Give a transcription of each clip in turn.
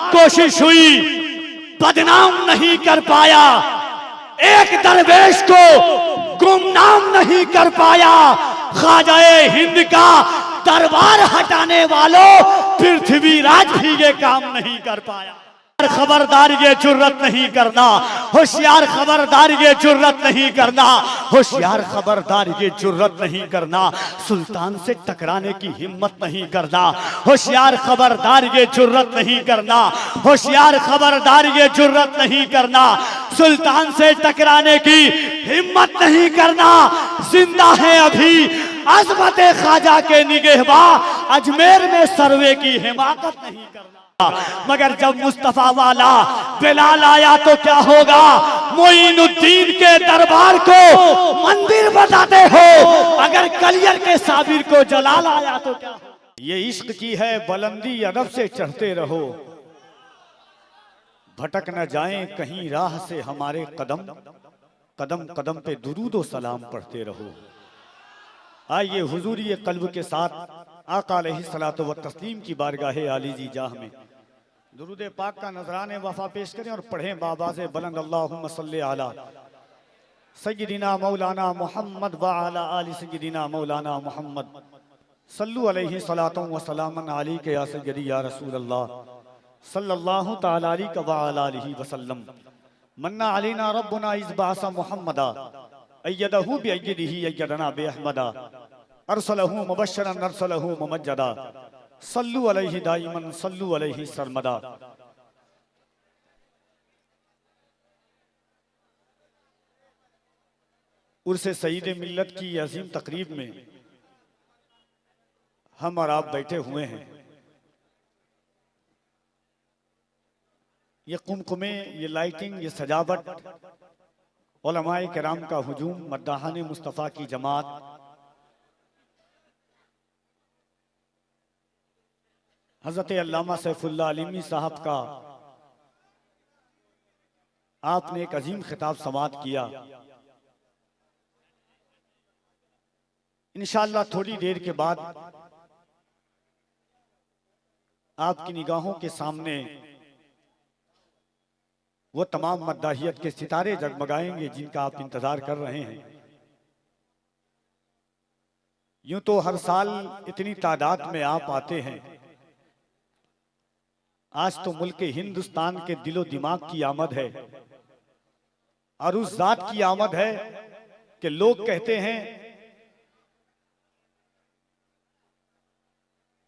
लाख कोशिश हुई, बदनाम नहीं कर पाया। एक दरवेश को गुमनाम नहीं कर पाया। ख्वाजाए हिंद का दरबार हटाने वालों, पृथ्वीराज भी ये काम नहीं कर पाया। खबरदार ये जुर्रत नहीं करना, होशियार खबरदार ये जुर्रत नहीं करना, होशियार खबरदार ये जुर्रत नहीं करना। सुल्तान से टकराने की हिम्मत नहीं करना, होशियार खबरदार ये जुर्रत नहीं करना, होशियार खबरदार ये जुर्रत नहीं करना। सुल्तान से टकराने की हिम्मत नहीं करना। जिंदा है अभी अजमत ख्वाजा के निगहबां, अजमेर में सर्वे की हिमाकत नहीं करना। मगर जब मुस्तफा वाला बिलाल आया तो क्या होगा? मोइनुद्दीन के दरबार को मंदिर बताते हो, अगर कलियर के साबिर को जलाल आया तो क्या? ये इश्क की है बुलंदी, अदब से चढ़ते रहो, भटक न जाएं कहीं राह से हमारे कदम, कदम कदम पे दुरूद व सलाम पढ़ते रहो। आइए हुजूरी कल्ब के साथ आका अलैहिस्सलातु व तस्लीम की बारगाह आली जी जाह में दुरूद पाक का नजराने वफा पेश करें और पढ़ें बाबाज़े बुलंद अल्लाहुम्मा सल्ली अला सय्यिदिना मौलाना मुहम्मद व अला आलि सय्यिदिना मौलाना मुहम्मद सल्लु अलैहि सलातु व सलामन अलैका या सय्यदी या रसूल अल्लाह सल्लल्लाहु तआला अलैहि व अला आलिहि व सल्लम। मन्ना अलैना रब्बुना इज़ बअसा मुहम्मदा अय्यदहु बिअय्यदिही अय्यदना बिअहमदा अरसलहु मुबश्शिरन अरसलहु मुमज्जदा सल्लु अलैहि दाइमन सल्लु अलैहि सरमदा। उर्से सईद मिल्लत की अजीम तकरीब में हम और आप बैठे हुए हैं। ये कुमकुमे, ये लाइटिंग, ये सजावट, उलमाए किराम का हुजूम, मद्दाहाने मुस्तफ़ा की जमात, हज़रत अल्लामा सैफुल्लाह अलीमी साहब का आपने एक अजीम खिताब समाअत किया। इंशाअल्लाह थोड़ी देर के बाद आपकी निगाहों के सामने वो तमाम मद्दाहियत के सितारे जगमगाएंगे जिनका आप इंतजार कर रहे हैं। यूं तो हर साल इतनी तादाद में आप आते हैं, आज तो मुल्क हिंदुस्तान के दिलो दिमाग की आमद है और उस जात की आमद है कि लोग कहते हैं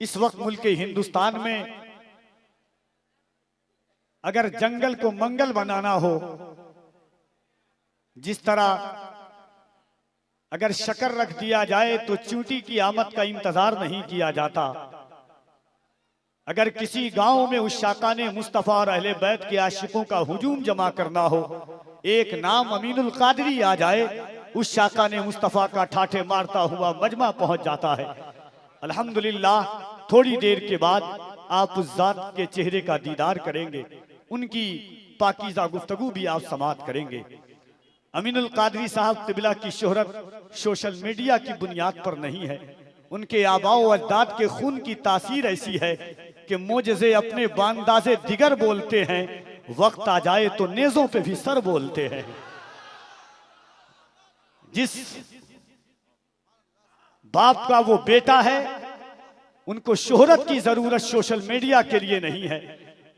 इस वक्त मुल्क हिंदुस्तान में अगर जंगल को मंगल बनाना हो, जिस तरह अगर शक्कर रख दिया जाए तो चूंटी की आमद का इंतजार नहीं किया जाता, अगर किसी गांव में उस शाकाने मुस्तफा और अहले बैत के आशिकों का हुजूम जमा करना हो, एक नाम अमीनुल कादरी आ जाए, उस शाकाने मुस्तफा का ठाठे मारता हुआ मजमा पहुंच जाता है। अल्हम्दुलिल्लाह थोड़ी देर के बाद आप उस जात के चेहरे का दीदार करेंगे, उनकी पाकीज़ा गुफ्तगू भी आप समाअत करेंगे। अमीनुल कादरी साहब तिबला की शोहरत सोशल मीडिया की बुनियाद पर नहीं है, उनके आबाओ अजदाद के खून की तासीर ऐसी है कि मोजज़े अपने बांदाज़े दिगर बोलते हैं, वक्त आ जाए तो नेज़ों पे भी सर बोलते हैं। जिस बाप का वो बेटा है, उनको शोहरत की जरूरत सोशल मीडिया के लिए नहीं है।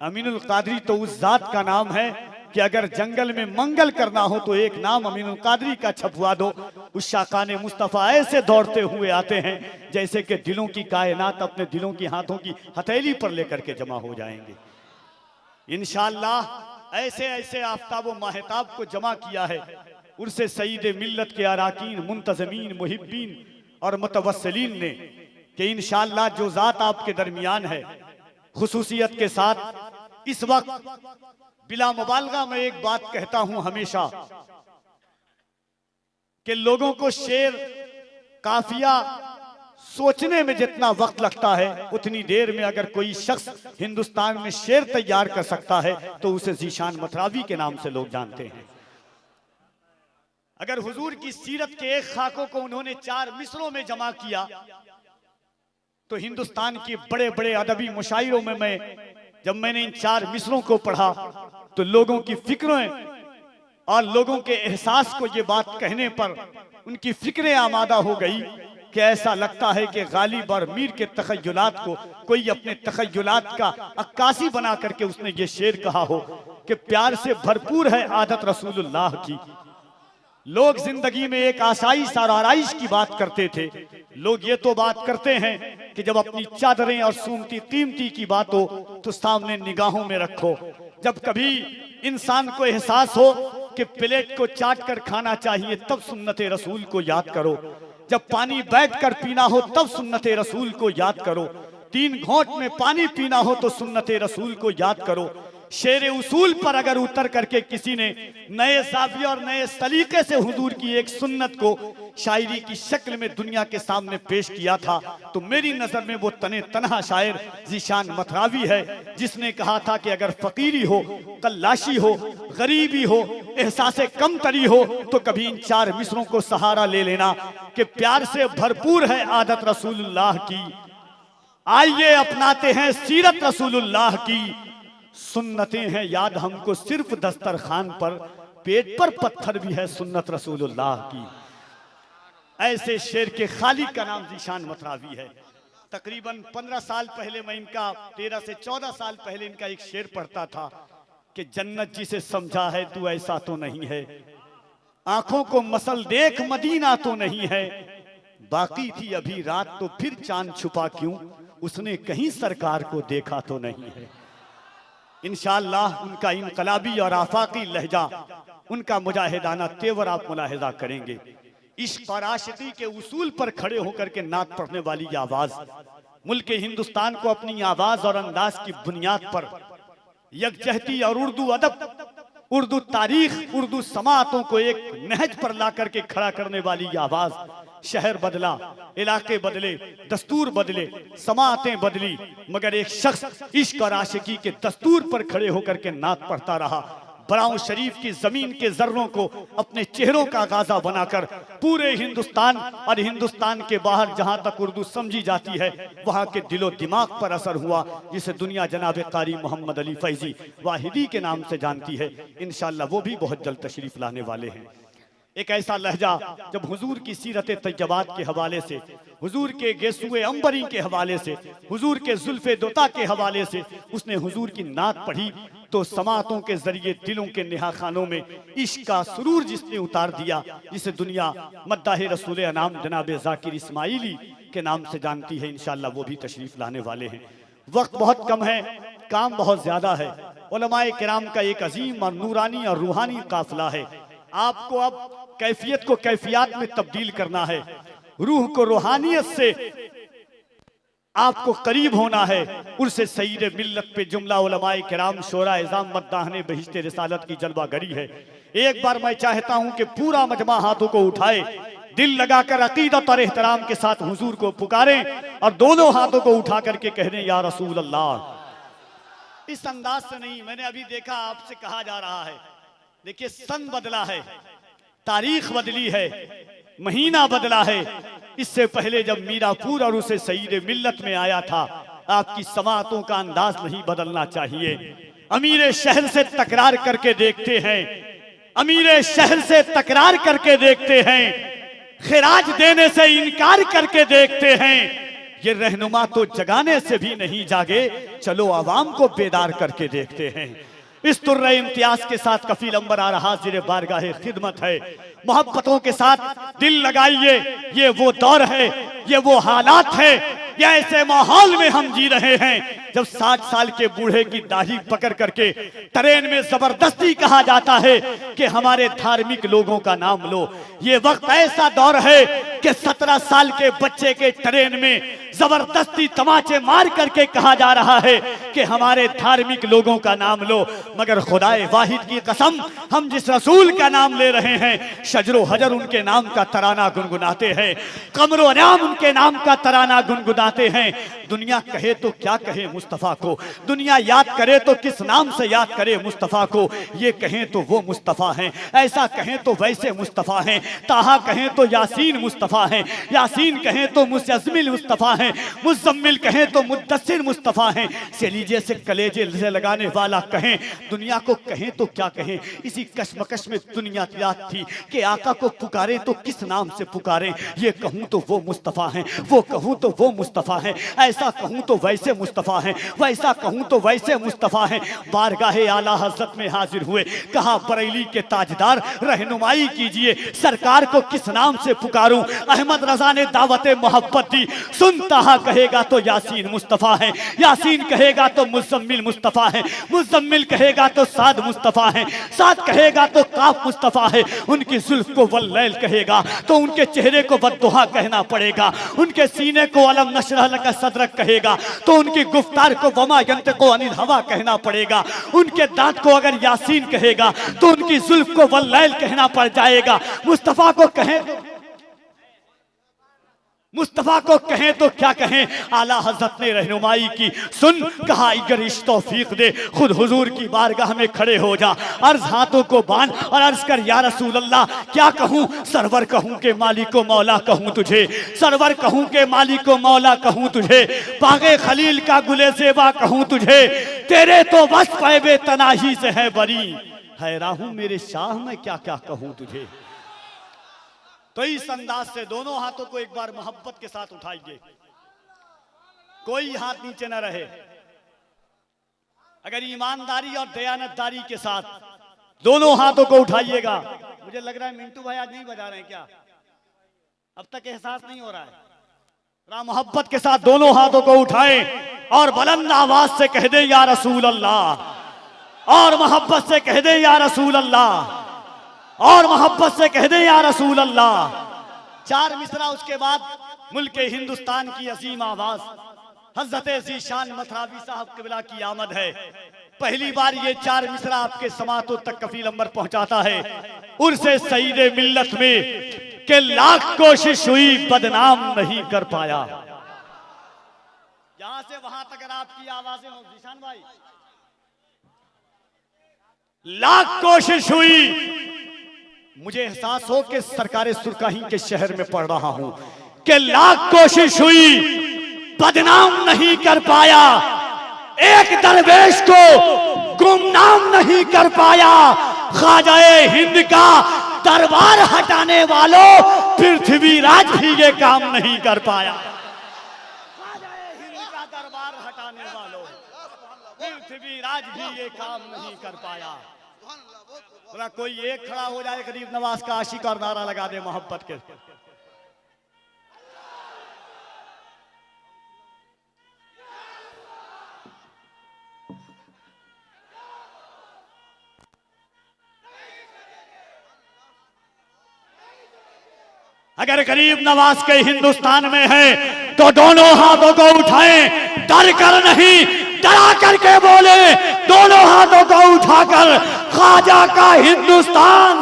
अमीनुल कादरी तो उस जात का नाम है कि अगर जंगल में मंगल करना हो तो एक नाम अमीनुल कादरी का छपवा दो, उस शाकाने मुस्तफ़ा ऐसे दौड़ते हुए आते हैं जैसे कि दिलों की कायनात अपने दिलों की हाथों की हथेली पर लेकर के जमा हो जाएंगे। इंशाअल्लाह ऐसे ऐसे आफ्ताब व माहताब को जमा किया है उर्से सईद मिल्लत के अराकीन, मुंतज़मीन, मुहिब्बीन और मुतवस्सिलीन ने कि इंशाअल्लाह जो जात आपके दरमियान है, खुसूसियत के साथ इस वक्त बिला मुबालगा मैं एक बात कहता हूं हमेशा कि लोगों को शेर काफिया सोचने में जितना वक्त लगता है, उतनी देर में अगर कोई शख्स हिंदुस्तान में शेर तैयार कर सकता है तो उसे ज़ीशान मतरावी के नाम से लोग जानते हैं। अगर हुजूर की सीरत के एक खाकों को उन्होंने 4 मिसरों में जमा किया तो हिंदुस्तान के बड़े बड़े अदबी मुशायरों में मैं जब मैंने इन 4 मिसरों को पढ़ा तो लोगों की फिक्रें और लोगों के एहसास को ये बात कहने पर उनकी फिक्रें आमादा हो गई कि ऐसा लगता है कि गालिब और मीर के तखय्युलात को कोई अपने तखय्युलात का अक्कासी बना करके उसने ये शेर कहा हो कि प्यार से भरपूर है आदत रसूलुल्लाह की। लोग जिंदगी में एक आसाइश और आराइश की बात करते थे, लोग ये तो बात करते हैं कि जब अपनी चादरें और सूमती कीमती की बात हो तो सामने निगाहों में रखो। जब कभी इंसान को एहसास हो कि प्लेट को चाट कर खाना चाहिए तब सुन्नते रसूल को याद करो। जब पानी बैठकर पीना हो तब सुन्नते रसूल को याद करो। 3 घोंट में पानी पीना हो तो सुन्नते रसूल को याद करो। शेर उसूल पर अगर उतर करके किसी ने नए ज़ाविये और नए सलीके से हुजूर की एक सुन्नत को शायरी की शक्ल में दुनिया के सामने पेश किया था तो मेरी नजर में वो तने तनहा शायर ज़ीशान मथरावी है, जिसने कहा था कि अगर फकीरी हो, कल्लाशी हो, गरीबी हो, एहसासे कमतरी हो तो कभी इन 4 मिसरों को सहारा ले लेना कि प्यार से भरपूर है आदत रसूलुल्लाह की। आइए अपनाते हैं सीरत रसूलुल्लाह की। सुन्नतें हैं याद हमको सिर्फ दस्तरखान पर, पेट पर पत्थर भी है सुन्नत रसूलुल्लाह की। ऐसे शेर के खालिक का नाम ज़ीशान मथरावी है। तकरीबन 15 साल पहले मैं इनका 13 से 14 साल पहले इनका एक शेर पढ़ता था कि जन्नत जिसे समझा है तू ऐसा तो नहीं है, आंखों को मसल देख मदीना तो नहीं है, बाकी थी अभी रात तो फिर चांद छुपा क्यों, उसने कहीं सरकार को देखा तो नहीं है। इंशाअल्लाह उनका इनकलाबी और आफाकी लहजा, उनका मुजाहिदाना तेवर आप मुलाहिजा करेंगे। इश्क और आशिकी के उसूल पर खड़े होकर के नात पढ़ने वाली आवाज मुल्क हिंदुस्तान को अपनी आवाज और अंदाज की बुनियाद पर यकजहती और उर्दू अदब, उर्दू तारीख, उर्दू समातों को एक नहज पर ला करके खड़ा करने वाली आवाज। शहर बदला, इलाके बदले, दस्तूर बदले, समातें बदली, मगर एक शख्स इश्क और आशिकी के दस्तूर पर खड़े होकर के नात पढ़ता रहा। बराऊं शरीफ की जमीन के जर्रों को अपने चेहरों का गाजा बनाकर पूरे हिंदुस्तान और हिंदुस्तान के बाहर जहां तक उर्दू समझी जाती है वहां के दिलो दिमाग पर असर हुआ, जिसे दुनिया जनाब कारी मोहम्मद अली फैजी वाहिदी के नाम से जानती है। इंशाअल्लाह वो भी बहुत जल्द तशरीफ लाने वाले हैं। एक ऐसा लहजा जब हुजूर की सीरत तैयबात के हवाले से, हुजूर के गेसुए अंबरी के हवाले से, हुजूर के जुल्फे दोता के हवाले से उसने हुजूर की नात पढ़ी तो समातों के जरिए दिलों के निहा खानों में इश्क का सुरूर जिसने उतार दिया, जिसे दुनिया मद्दाह रसूल अनाम जनाब जाकिर इस्माइली के नाम से जानती है। इंशाअल्लाह वो भी तशरीफ लाने वाले हैं। वक्त बहुत कम है, काम बहुत ज्यादा है। उलमाए किराम का एक अजीम और नूरानी और रूहानी काफिला है। आपको अब कैफियत को कैफियत में तब्दील करना है, रूह को रूहानियत से आपको करीब होना है। उर्से सईद मिल्लत पे जुमला उलमाए किराम शोरा इज़ाम मद्दाहने बहिश्ते रिसालत की जलवागरी है। एक बार मैं चाहता हूं कि पूरा मजमा हाथों को उठाए, दिल लगाकर अकीदत और एहतराम के साथ हुजूर को पुकारें और दोनों हाथों को उठा करके कह दें या रसूल अल्लाह। इस अंदाज से नहीं, मैंने अभी देखा आपसे कहा जा रहा है, देखिए सन बदला है, तारीख बदली है, महीना बदला है। इससे पहले जब मीरापुर और उसे सईद मिल्लत में आया था, आपकी समातों का अंदाज नहीं बदलना चाहिए। अमीर शहर से तकरार करके देखते हैं, अमीर शहर से तकरार करके देखते हैं, खिराज देने से इनकार करके देखते हैं। ये रहनुमा तो जगाने से भी नहीं जागे, चलो आवाम को बेदार करके देखते हैं। इस तुर्रे इम्तियाज के साथ कफील अंबर आ रहा हाजिर बारगाहे खिदमत है। मोहब्बतों के साथ दिल लगाइए, ये वो दौर है, ये वो हालात है, या ऐसे माहौल में हम जी रहे हैं जब 60 साल के बूढ़े की दाढ़ी पकड़ करके ट्रेन में जबरदस्ती कहा जाता है कि हमारे धार्मिक लोगों का नाम लो। ये वक्त ऐसा दौर है कि 17 साल के बच्चे के ट्रेन में जबरदस्ती तमाचे मार करके कहा जा रहा है कि हमारे धार्मिक लोगों का नाम लो। मगर खुदाए वाहिद की कसम, हम जिस रसूल का नाम ले रहे हैं, शजरो हजर उनके नाम का तराना गुनगुनाते हैं, कमरो नाम उनके नाम का तराना गुनगुनाते हैं। दुनिया कहे तो क्या कहे, मुस्तफ़ा को। दुनिया याद करे तो किस नाम से याद करे मुस्तफ़ा को। ये कहें तो वो मुस्तफ़ा हैं, ऐसा कहें तो वैसे मुस्तफ़ा हैं। ताहा कहें तो यासीन मुस्तफ़ा हैं, यासीन कहें तो मुज़म्मिल मुस्तफ़ा हैं, मुज़म्मिल कहें तो मुद्दस्सिर मुस्तफ़ा हैं। से लीजिए से कलेजे से लगाने वाला कहें, दुनिया को कहें तो क्या कहें। इसी कश्मकश में दुनिया याद थी कि आका को पुकारें तो किस नाम से पुकारें। ये कहूँ तो वो मुस्तफ़ा हैं, वो कहूँ तो वो मुस्तफ़ा हैं, ऐसा कहूँ तो वैसे मुस्तफ़ा हैं, वैसा कहूँ तो वैसे मुस्तफ़ा हैं। बारगाहे आला हज़रत में हाजिर हुए, कहा बरेली के ताजदार रहनुमाई कीजिए, सरकार को किस नाम से पुकारूं। अहमद रजा ने दावत मोहब्बत दी, सुनता कहेगा तो यासीन मुस्तफ़ा है, यासीन कहेगा तो मुज़म्मिल मुस्तफ़ा है, मुज़म्मिल कहेगा तो साद मुस्तफ़ा है, साद कहेगा तो काफ मुस्तफ़ा है। उनकी जुल्फ को वल्लैल कहेगा तो उनके चेहरे को बद्दुहा कहना पड़ेगा, उनके सीने को अलम नशरह लका सदरक कहेगा तो उनकी गुफ्तार को वमा यंतिकु अनिल हवा कहना पड़ेगा। उनके दांत को अगर यासीन कहेगा तो उनकी जुल्फ को वल्लैल कहना पड़ जाएगा। मुस्तफ़ा को कहें, मुस्तफ़ा को कहें तो क्या कहें। आला हज़रत ने रहनुमाई की, सुन कहा अगर इस तौफीक दे खुद हुजूर की बारगाह में खड़े हो जा, अर्ज हाथों को बांध और अर्ज कर या रसूल अल्लाह क्या कहूँ। सरवर कहूँ के मालिक को मौला कहूँ तुझे, सरवर कहूँ के मालिक को मौला कहूँ तुझे, बागे खलील का गुले सेवा कहूँ तुझे, तेरे तो बस पैबे तनाही से है बरी, हैरान हूँ मेरे शाह मैं क्या क्या कहूँ तुझे। तो इस अंदाज से दोनों हाथों को एक बार मोहब्बत के साथ उठाइए, कोई हाथ नीचे न रहे। अगर ईमानदारी और दयानतदारी के साथ दोनों हाथों को उठाइएगा। मुझे लग रहा है मिंटू भाई आज नहीं बजा रहे हैं क्या, अब तक एहसास नहीं हो रहा है। मोहब्बत के साथ दोनों हाथों को उठाएं और बुलंद आवाज से कह दे या रसूल अल्लाह, और मोहब्बत से कह दे या रसूल अल्लाह, और मोहब्बत से कह दे या रसूल अल्लाह। चार मिसरा उसके बाद मुल्क हिंदुस्तान की अजीम आवाज हजरत ज़ीशान मथरावी साहब क़िबला की आमद है। पहली बार ये चार मिसरा आपके समातों तक कफील अंबर पहुंचाता है। उर्से सईदे मिल्लत में के लाख कोशिश हुई बदनाम नहीं कर पाया। यहां से वहां तक अगर आपकी आवाजें हो ज़ीशान भाई, लाख कोशिश हुई, मुझे एहसास हो कि सरकारे सुरकाही के शहर में पढ़ रहा हूं कि लाख कोशिश हुई बदनाम नहीं कर पाया, एक दरवेश को गुमनाम नहीं कर पाया। ख्वाजाए हिंद का दरबार हटाने वालों पृथ्वी राज भी ये काम नहीं कर पाया। ख्वाजाए हिंद का दरबार हटाने वालों पृथ्वी राज भी ये काम नहीं कर पाया। बोला कोई एक खड़ा हो जाए गरीब नवाज का आशिक और नारा लगा दे मोहब्बत के। अगर गरीब नवाज के हिंदुस्तान में है तो दोनों हाथों को उठाएं, डर कर नहीं डरा करके बोले, दोनों हाथों को उठाकर ख्वाजा का हिंदुस्तान,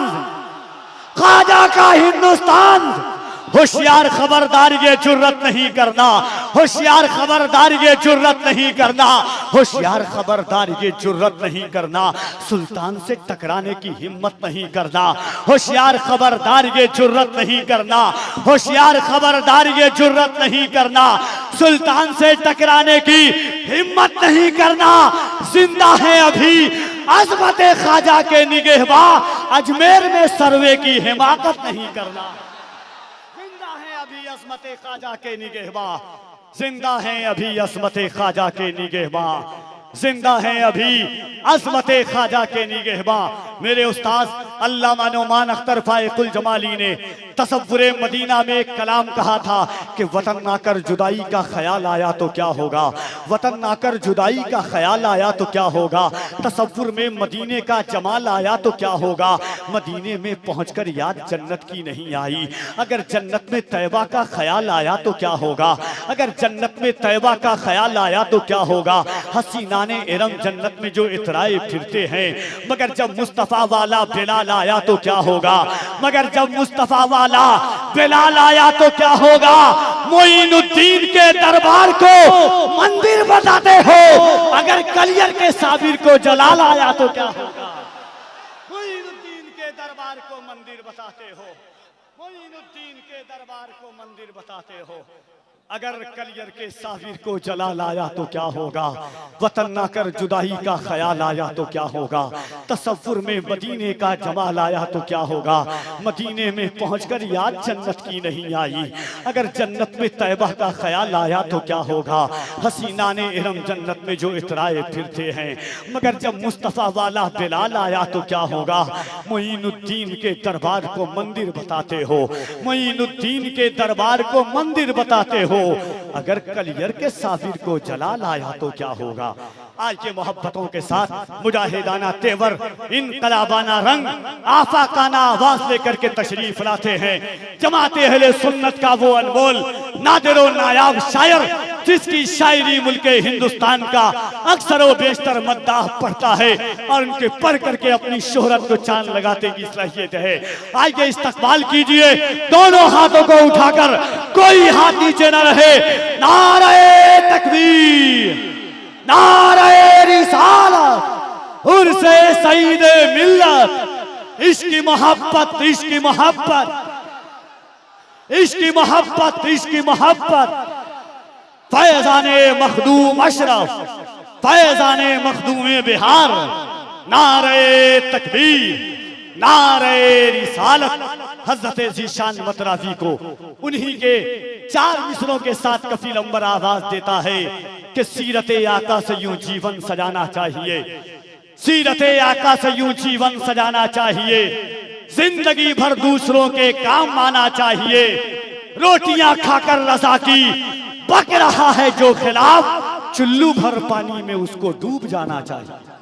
ख्वाजा का हिंदुस्तान। होशियार खबरदार ये जुर्रत नहीं करना, होशियार खबरदार ये जुर्रत नहीं करना, होशियार खबरदार ये जुर्रत नहीं करना, सुल्तान से टकराने की हिम्मत नहीं करना, होशियार खबरदार ये जुर्रत नहीं करना, होशियार खबरदार ये जुर्रत नहीं करना, सुल्तान से टकराने की हिम्मत नहीं करना। जिंदा है अभी अजमत ख्वाजा के निगहबां, अजमेर में सर्वे की हिमाकत नहीं करना। अभी असमत ख्वाजा के निगहबां, जिंदा हैं अभी असमत ख्वाजा के निगहबां, जिंदा हैं अभी असमत ख्वाजा के निगहबां। मेरे उस्ताद अल्लामा नौमान अख्तर फाइकुल जमाली ने तसव्वुरे मदीना में एक कलाम कहा था कि वतन नाकर जुदाई का ख्याल आया तो क्या होगा, वतन नाकर जुदाई का ख्याल आया तो क्या होगा, तसव्वुर में मदीने का जमाल आया तो क्या होगा, मदीने में पहुंचकर याद जन्नत की नहीं आई। अगर जन्नत में तैबा का ख्याल आया तो क्या होगा, अगर जन्नत में तैबा का ख्याल आया तो क्या होगा। हसीनाने इरम जन्नत में जो इतराए फिरते हैं, मगर जब मुस्तफ़ा वाला बिलाल आया तो क्या होगा, मगर जब मुस्तफ़ा वाला बिलाल आया तो क्या होगा। मोइनुद्दीन के दरबार को मंदिर बताते हो, अगर कलियर के साबिर को जलाल आया तो क्या होगा? मोइनुद्दीन के दरबार को मंदिर बताते हो, मोइनुद्दीन के दरबार को मंदिर बताते हो, अगर कलियर के साबिर को जलाल आया तो क्या होगा? वतन ना कर जुदाई का ख्याल आया तो क्या होगा? तसव्वुर में मदीने का जमाल आया तो क्या होगा? मदीने में पहुंचकर याद जन्नत की नहीं आई, अगर जन्नत में तैबा का ख्याल आया तो क्या होगा? हसीना ने इरम जन्नत में जो इतराए फिरते हैं, मगर जब मुस्तफ़ा वाला बिलाल आया तो क्या होगा? मोइनुद्दीन के दरबार को मंदिर बताते हो, मोइनुद्दीन के दरबार को मंदिर बताते हो, अगर कलियर के साबिर को जलाल आया तो क्या होगा? आज के मोहब्बतों के साथ मुजाहिदाना तेवर, इनकलाबाना रंग, आफाकाना आवाज लेकर के तशरीफ लाते हैं जमाते अहले सुन्नत का वो अनमोल नादिरो नायाब शायर, जिसकी शायरी मुल्के हिंदुस्तान का अक्सर व बेशतर मद्दाह पढ़ता है और उनके पढ़ करके अपनी शोहरत को चांद लगाते की सलाहियत है। आइए इस्तकबाल कीजिए दोनों हाथों को उठाकर, कोई हाथ नीचे न रहे। नारे तकबीर, नारे रिसालत, उर्से सईदे मिल्लत, इश्की मोहब्बत, इश्की मोहब्बत, इश्की मोहब्बत, इश्की मोहब्बत, फैजाने मखदूम अशरफ, फैजाने मखदूम बिहार, नारे तकबीर, नारे रिसालत। हजरत ज़ीशान मतराफी को उन्हीं के 4 मिसरों के साथ कफील अंबर आवाज देता है कि सीरते आका से यूं जीवन सजाना चाहिए, सीरते आका से यूं जीवन सजाना चाहिए, जिंदगी भर दूसरों के काम आना चाहिए, रोटियां खाकर रज़ा की बक रहा है जो खिलाफ, चुल्लू भर पानी में उसको डूब जाना चाहिए।